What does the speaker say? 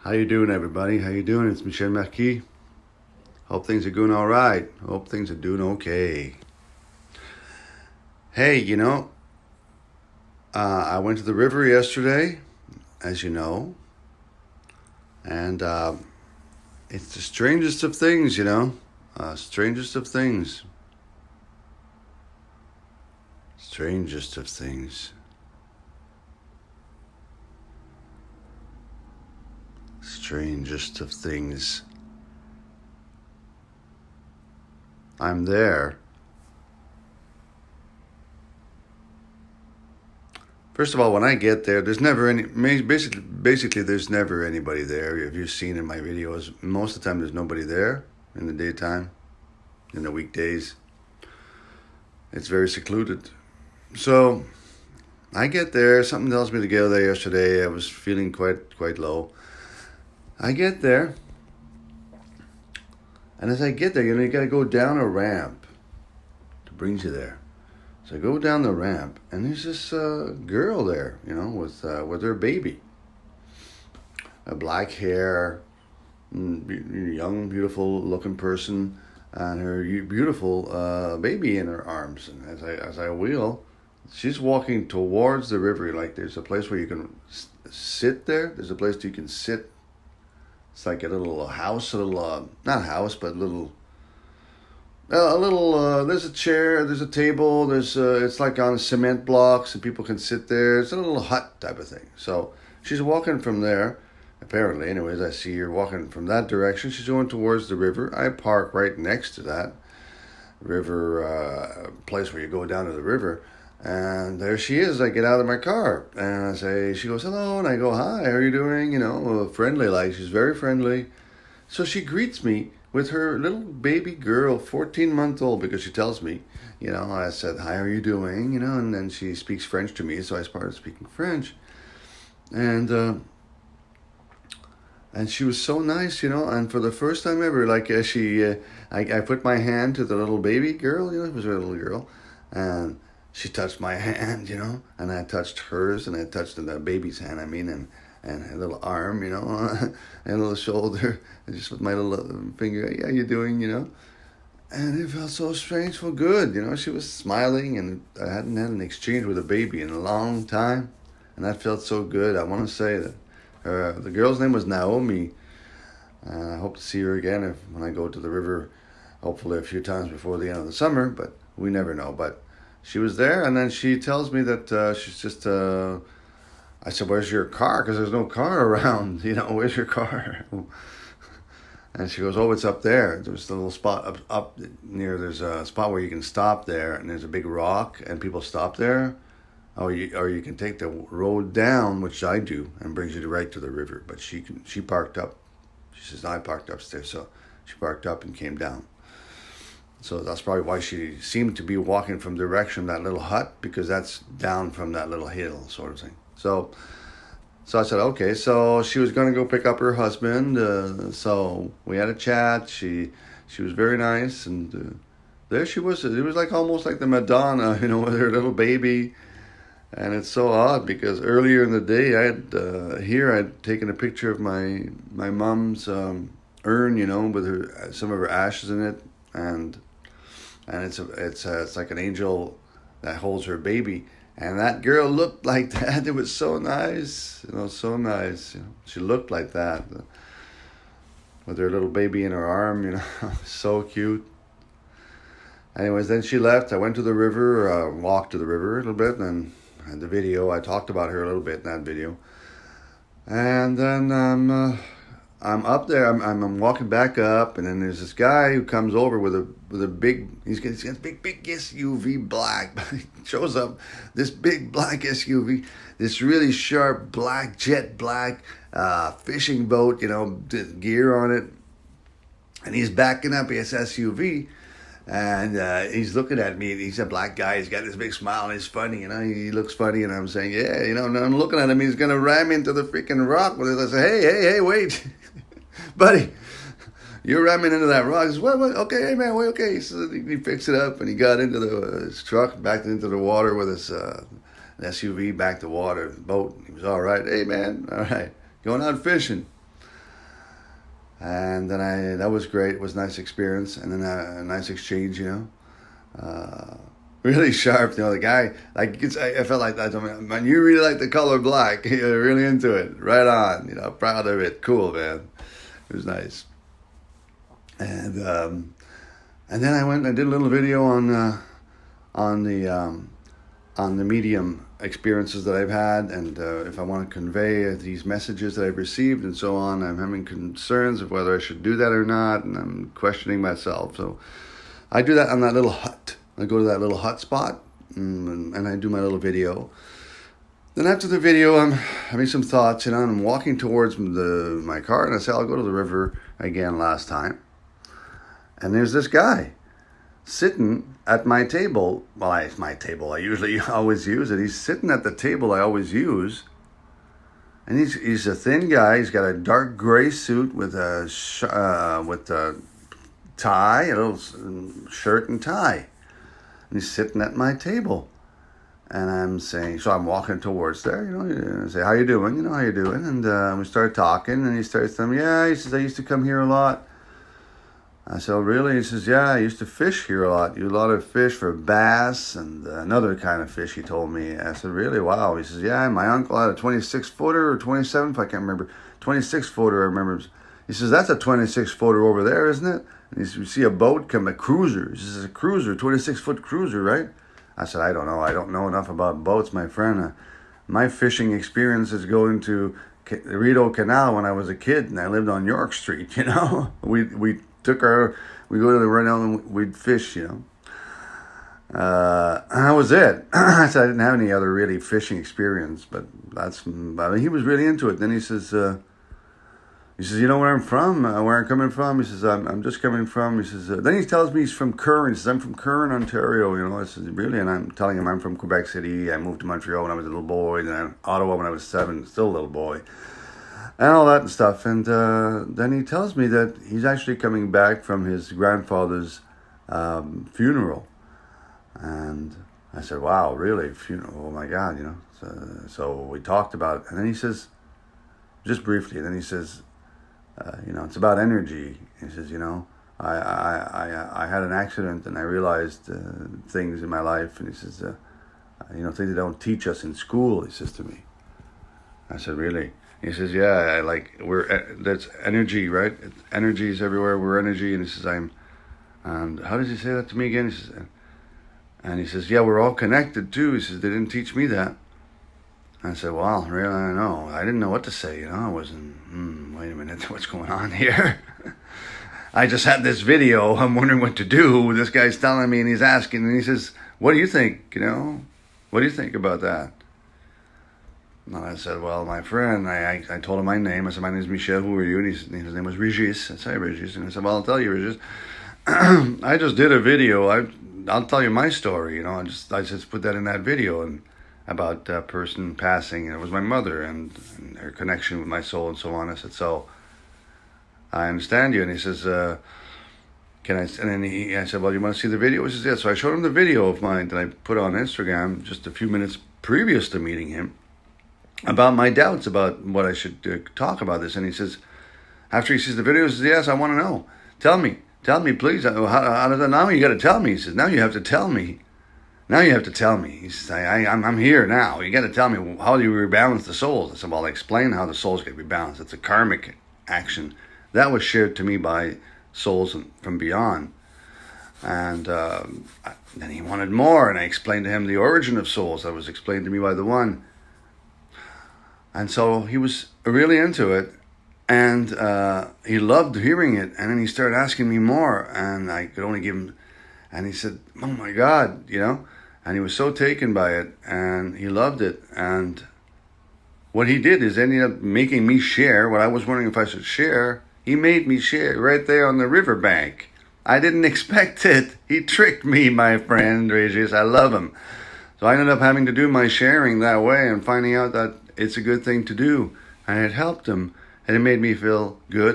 How you doing, everybody? How you doing? It's Michel Marquis. Hope things are going all right. Hope things are doing okay. Hey, I went to the river yesterday, as you know, and it's the strangest of things, strangest of things. Strangest of things. Strangest of things. I'm there. First of all, when I get there, there's never any. Basically, there's never anybody there. If you've seen in my videos, most of the time there's nobody there in the daytime, in the weekdays. It's very secluded. So I get there. Something tells me to go there yesterday. I was feeling quite low. I get there, and as I get there, you got to go down a ramp that brings you there. So I go down the ramp, and there's this girl there, with her baby, a black hair, young, beautiful looking person, and her beautiful baby in her arms. And as I wheel, she's walking towards the river. Like there's a place where you can sit there. There's a place you can sit. It's like a little house, a little not a house, but a little. There's a chair. There's a table. It's like on cement blocks, and people can sit there. It's a little hut type of thing. So she's walking from there. Apparently, anyways, I see her walking from that direction. She's going towards the river. I park right next to that river place where you go down to the river. And there she is. I get out of my car and I say, she goes, hello. And I go, hi, how are you doing? Friendly like. She's very friendly. So she greets me with her little baby girl, 14-month-old, because she tells me, I said, hi, how are you doing? And then she speaks French to me. So I started speaking French. And she was so nice, and for the first time ever, like I put my hand to the little baby girl, it was a little girl, and she touched my hand, and I touched hers, and I touched the baby's hand, and her little arm, and a little shoulder, and just with my little finger, hey, how you doing, and it felt so strange, so good, she was smiling, and I hadn't had an exchange with a baby in a long time, and that felt so good. I want to say that the girl's name was Naomi. I hope to see her again when I go to the river, hopefully a few times before the end of the summer, but we never know. But she was there, and then she tells me that she's just, I said, where's your car? Because there's no car around, where's your car? And she goes, oh, it's up there. There's a little spot up near, there's a spot where you can stop there, and there's a big rock, and people stop there. Or you can take the road down, which I do, and brings you right to the river. But she parked up. She says, I parked upstairs. So she parked up and came down. So that's probably why she seemed to be walking from the direction of that little hut, because that's down from that little hill sort of thing. So I said, okay. So she was going to go pick up her husband. So we had a chat. She was very nice. And there she was. It was like almost like the Madonna, with her little baby. And it's so odd because earlier in the day I'd taken a picture of my mom's urn, with some of her ashes in it, and it's like an angel that holds her baby, and that girl looked like that. It was so nice, so nice. She looked like that with her little baby in her arm, so cute. Anyways, then she left. I went to the river, walked to the river a little bit, and the video, I talked about her a little bit in that video. And then I'm up there. I'm walking back up, and then there's this guy who comes over with a big. He's got a big SUV, black. He shows up this big black SUV, this really sharp black jet black fishing boat, gear on it, and he's backing up his SUV. And he's looking at me. He's a black guy. He's got this big smile, and he's funny, He looks funny, and I'm saying, yeah, and I'm looking at him. He's gonna ram into the freaking rock with it. I say, hey, wait, buddy, you're ramming into that rock. He says, what? Okay, hey man, wait, okay. So he fixed it up, and he got into his truck, backed into the water with his SUV, back to water, boat. He was all right. Hey man, all right, going out fishing. And then that was great. It was a nice experience, and then a nice exchange, really sharp, the guy, like, I felt like that. I mean, man, you really like the color black. You're really into it. Right on, proud of it. Cool, man. It was nice. And then I went and I did a little video on the medium experiences that I've had, and if I want to convey these messages that I've received and so on. I'm having concerns of whether I should do that or not, and I'm questioning myself. So I do that on that little hut. I go to that little hut spot, and I do my little video. Then after the video, I'm having some thoughts, and I'm walking towards my car, and I say, I'll go to the river again last time. And there's this guy sitting at my table. Well, it's my table. I usually always use it. He's sitting at the table I always use. And he's a thin guy. He's got a dark gray suit with a tie, a little shirt and tie. And he's sitting at my table. And I'm saying, so I'm walking towards there, I say, how you doing? How you doing? And we start talking, and he starts telling me, yeah, he says, I used to come here a lot. I said, oh, really? He says, yeah, I used to fish here a lot. You a lot of fish for bass and another kind of fish, he told me. I said, really? Wow. He says, yeah, my uncle had a 26-footer or 27, if I can't remember. 26-footer, I remember. He says, that's a 26-footer over there, isn't it? And he says, you see a boat come, a cruiser. He says, a cruiser, 26-foot cruiser, right? I said, I don't know. I don't know enough about boats, my friend. My fishing experience is going to the Rideau Canal when I was a kid, and I lived on York Street, We go to the Rideau and we'd fish, And that was it. I said I didn't have any other really fishing experience, but he was really into it. Then he says, you know where I'm from, where I'm coming from? He says, I'm just coming from, he says, then he tells me he's from Curran. He says, I'm from Curran, Ontario, I said, really? And I'm telling him I'm from Quebec City. I moved to Montreal when I was a little boy, then Ottawa when I was 7, still a little boy. And all that and stuff. And then he tells me that he's actually coming back from his grandfather's funeral. And I said, wow, really? Funeral? Oh, my God, So we talked about it. And then he says, just briefly, then he says, it's about energy. He says, I had an accident and I realized things in my life. And he says, things they don't teach us in school, he says to me. I said, really? He says, yeah, that's energy, right? Energy is everywhere. We're energy. And he says, and how does he say that to me again? He says, yeah, we're all connected too. He says, they didn't teach me that. I said, well, really, I know. I didn't know what to say, I wasn't, wait a minute, what's going on here? I just had this video. I'm wondering what to do. This guy's telling me and he's asking, and he says, what do you think, What do you think about that? And I said, well, my friend, I told him my name. I said, my name is Michel. Who are you? And his name was Regis. I said, Regis. And I said, well, I'll tell you, Regis. I just did a video. I'll tell you my story. I just put that in that video and about a person passing. And it was my mother and her connection with my soul and so on. I said, so I understand you. And he says, can I? And then I said, well, you want to see the video? He says, yeah. So I showed him the video of mine that I put on Instagram just a few minutes previous to meeting him, about my doubts about what I should talk about this. And he says, after he sees the video, he says, yes, I want to know. Tell me, please. How does that, now you got to tell me. He says, now you have to tell me. He says, I'm here now. You got to tell me, how do you rebalance the souls? I said, well, explain how the souls get rebalanced. It's a karmic action. That was shared to me by souls from beyond. And then he wanted more, and I explained to him the origin of souls. That was explained to me by the one. And so he was really into it, and he loved hearing it. And then he started asking me more, and I could only give him. And he said, "Oh my God," And he was so taken by it, and he loved it. And what he did is ended up making me share what I was wondering if I should share. He made me share right there on the riverbank. I didn't expect it. He tricked me, my friend Regis. I love him. So I ended up having to do my sharing that way and finding out that it's a good thing to do. And it helped him. And it made me feel good.